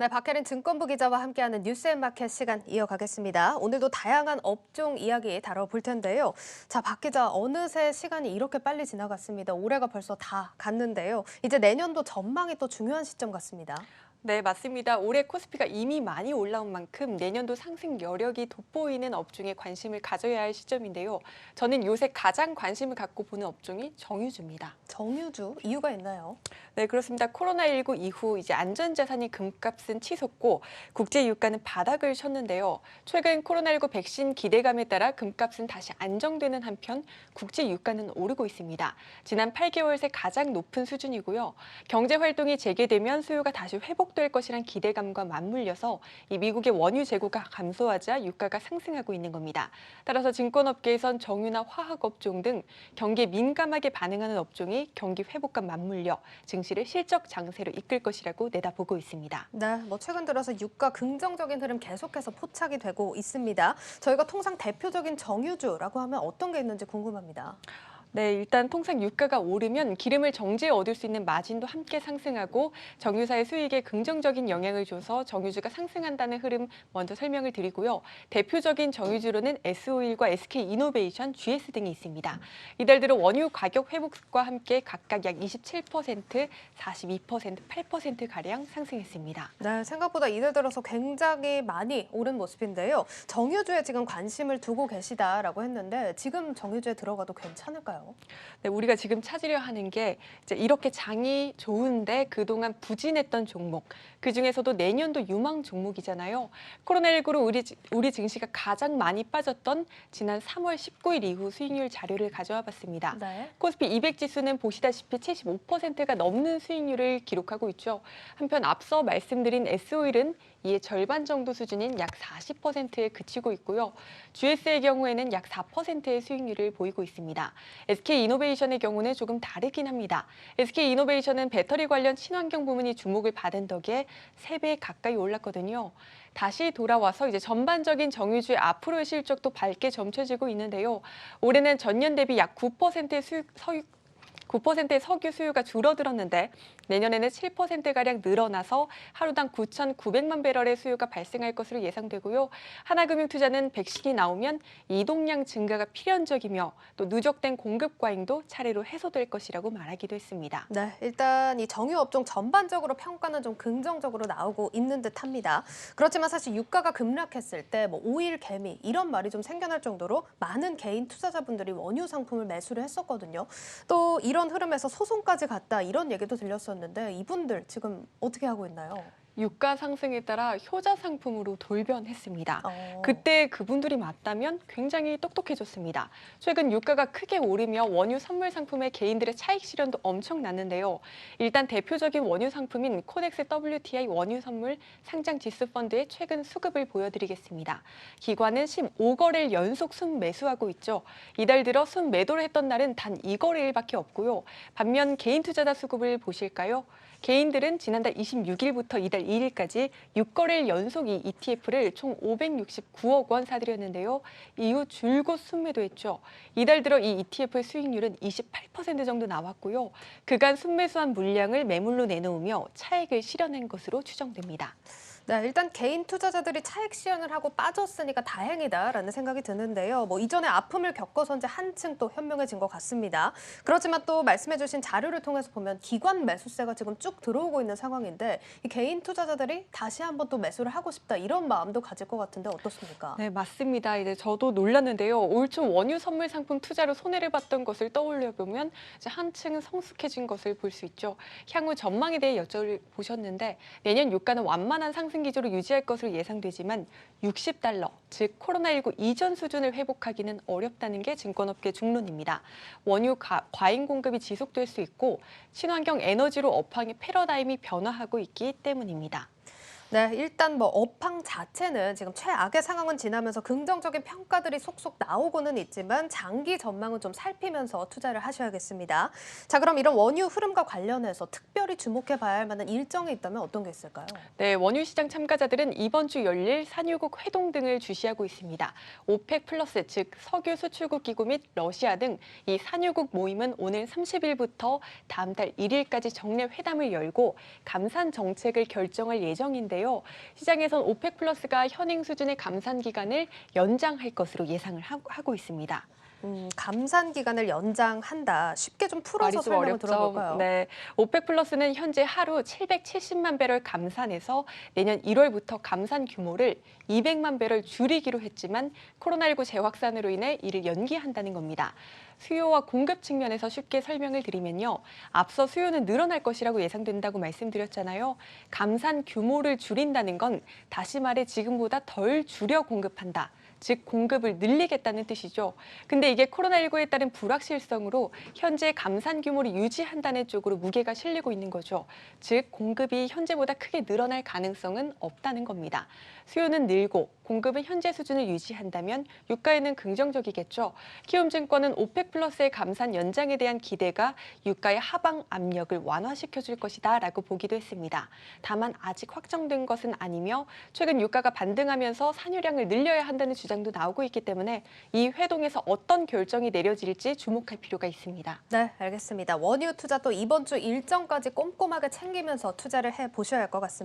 네, 박혜린 증권부 기자와 함께하는 뉴스앤마켓 시간 이어가겠습니다. 오늘도 다양한 업종 이야기 다뤄볼 텐데요. 자, 박 기자, 어느새 시간이 이렇게 빨리 지나갔습니다. 올해가 벌써 다 갔는데요. 이제 내년도 전망이 또 중요한 시점 같습니다. 네, 맞습니다. 올해 코스피가 이미 많이 올라온 만큼 내년도 상승 여력이 돋보이는 업종에 관심을 가져야 할 시점인데요. 저는 요새 가장 관심을 갖고 보는 업종이 정유주입니다. 정유주, 이유가 있나요? 네, 그렇습니다. 코로나19 이후 이제 안전자산이 금값은 치솟고 국제 유가는 바닥을 쳤는데요. 최근 코로나19 백신 기대감에 따라 금값은 다시 안정되는 한편 국제 유가는 오르고 있습니다. 지난 8개월 새 가장 높은 수준이고요. 경제 활동이 재개되면 수요가 다시 회복될 것이란 기대감과 맞물려서 이 미국의 원유 재고가 감소하자 유가가 상승하고 있는 겁니다. 따라서 증권업계에선 정유나 화학업종 등 경기에 민감하게 반응하는 업종이 경기 회복과 맞물려 증시를 실적 장세로 이끌 것이라고 내다보고 있습니다. 네, 최근 들어서 유가 긍정적인 흐름 계속해서 포착이 되고 있습니다. 저희가 통상 대표적인 정유주라고 하면 어떤 게 있는지 궁금합니다. 네, 일단 통상 유가가 오르면 기름을 정제해 얻을 수 있는 마진도 함께 상승하고 정유사의 수익에 긍정적인 영향을 줘서 정유주가 상승한다는 흐름 먼저 설명을 드리고요. 대표적인 정유주로는 S-오일과 SK이노베이션, GS 등이 있습니다. 이달 들어 원유 가격 회복과 함께 각각 약 27%, 42%, 8%가량 상승했습니다. 네, 생각보다 이달 들어서 굉장히 많이 오른 모습인데요. 정유주에 지금 관심을 두고 계시다라고 했는데 지금 정유주에 들어가도 괜찮을까요? 네, 우리가 지금 찾으려 하는 게 이제 이렇게 장이 좋은데 그동안 부진했던 종목, 그중에서도 내년도 유망 종목이잖아요. 코로나19로 우리 증시가 가장 많이 빠졌던 지난 3월 19일 이후 수익률 자료를 가져와 봤습니다. 네. 코스피 200 지수는 보시다시피 75%가 넘는 수익률을 기록하고 있죠. 한편 앞서 말씀드린 S-오일은 이에 절반 정도 수준인 약 40%에 그치고 있고요. GS의 경우에는 약 4%의 수익률을 보이고 있습니다. SK이노베이션의 경우는 조금 다르긴 합니다. SK이노베이션은 배터리 관련 친환경 부문이 주목을 받은 덕에 3배 가까이 올랐거든요. 다시 돌아와서 이제 전반적인 정유주의 앞으로의 실적도 밝게 점쳐지고 있는데요. 올해는 전년 대비 약 9%의 9%의 석유 수요가 줄어들었는데 내년에는 7%가량 늘어나서 하루당 9,900만 배럴의 수요가 발생할 것으로 예상되고요. 하나금융투자는 백신이 나오면 이동량 증가가 필연적이며 또 누적된 공급 과잉도 차례로 해소될 것이라고 말하기도 했습니다. 네, 일단 이 정유 업종 전반적으로 평가는 좀 긍정적으로 나오고 있는 듯합니다. 그렇지만 사실 유가가 급락했을 때 오일 개미 이런 말이 좀 생겨날 정도로 많은 개인 투자자분들이 원유 상품을 매수를 했었거든요. 또 이런 흐름에서 소송까지 갔다 이런 얘기도 들렸었는데 이분들 지금 어떻게 하고 있나요? 유가 상승에 따라 효자 상품으로 돌변했습니다. 어. 그때 그분들이 맞다면 굉장히 똑똑해졌습니다. 최근 유가가 크게 오르며 원유 선물 상품의 개인들의 차익 실현도 엄청났는데요. 일단 대표적인 원유 상품인 코넥스 WTI 원유 선물 상장 지수 펀드의 최근 수급을 보여드리겠습니다. 기관은 15거래일 연속 순매수하고 있죠. 이달 들어 순매도를 했던 날은 단 2거래일밖에 없고요. 반면 개인 투자자 수급을 보실까요? 개인들은 지난달 26일부터 이달 2일까지 6거래일 연속 이 ETF를 총 569억 원 사들였는데요. 이후 줄곧 순매도했죠. 이달 들어 이 ETF의 수익률은 28% 정도 나왔고요. 그간 순매수한 물량을 매물로 내놓으며 차익을 실현한 것으로 추정됩니다. 네, 일단 개인 투자자들이 차익 실현을 하고 빠졌으니까 다행이다라는 생각이 드는데요. 이전에 아픔을 겪어서 이제 한층 또 현명해진 것 같습니다. 그렇지만 또 말씀해주신 자료를 통해서 보면 기관 매수세가 지금 쭉 들어오고 있는 상황인데 이 개인 투자자들이 다시 한번 또 매수를 하고 싶다 이런 마음도 가질 것 같은데 어떻습니까? 네, 맞습니다. 이제 저도 놀랐는데요. 올 초 원유 선물 상품 투자로 손해를 봤던 것을 떠올려 보면 이제 한층 성숙해진 것을 볼 수 있죠. 향후 전망에 대해 여쭤보셨는데 내년 유가는 완만한 상승 기조로 유지할 것으로 예상되지만 60달러, 즉 코로나19 이전 수준을 회복하기는 어렵다는 게 증권업계 중론입니다. 원유 과잉 공급이 지속될 수 있고 친환경 에너지로 업황의 패러다임이 변화하고 있기 때문입니다. 네, 일단 업황 자체는 지금 최악의 상황은 지나면서 긍정적인 평가들이 속속 나오고는 있지만 장기 전망은 좀 살피면서 투자를 하셔야겠습니다. 자, 그럼 이런 원유 흐름과 관련해서 특별히 주목해 봐야 할 만한 일정이 있다면 어떤 게 있을까요? 네, 원유 시장 참가자들은 이번 주 열릴 산유국 회동 등을 주시하고 있습니다. 오펙 플러스, 즉 석유 수출국 기구 및 러시아 등 이 산유국 모임은 오늘 30일부터 다음 달 1일까지 정례 회담을 열고 감산 정책을 결정할 예정인데요. 있는데요. 시장에선 오펙 플러스가 현행 수준의 감산 기간을 연장할 것으로 예상을 하고 있습니다. 감산 기간을 연장한다. 쉽게 좀 풀어서 말이 좀 설명을 어렵죠. 들어볼까요? 네, 오펙 플러스는 현재 하루 770만 배럴 감산해서 내년 1월부터 감산 규모를 200만 배럴 줄이기로 했지만 코로나19 재확산으로 인해 이를 연기한다는 겁니다. 수요와 공급 측면에서 쉽게 설명을 드리면요. 앞서 수요는 늘어날 것이라고 예상된다고 말씀드렸잖아요. 감산 규모를 줄인다는 건 다시 말해 지금보다 덜 줄여 공급한다. 즉 공급을 늘리겠다는 뜻이죠. 근데 이게 코로나19에 따른 불확실성으로 현재 감산 규모를 유지한다는 쪽으로 무게가 실리고 있는 거죠. 즉 공급이 현재보다 크게 늘어날 가능성은 없다는 겁니다. 수요는 늘고 공급은 현재 수준을 유지한다면 유가에는 긍정적이겠죠. 키움증권은 오펙 플러스의 감산 연장에 대한 기대가 유가의 하방 압력을 완화시켜줄 것이다라고 보기도 했습니다. 다만 아직 확정된 것은 아니며 최근 유가가 반등하면서 산유량을 늘려야 한다는 주장도 나오고 있기 때문에 이 회동에서 어떤 결정이 내려질지 주목할 필요가 있습니다. 네, 알겠습니다. 원유 투자 또 이번 주 일정까지 꼼꼼하게 챙기면서 투자를 해보셔야 할 것 같습니다.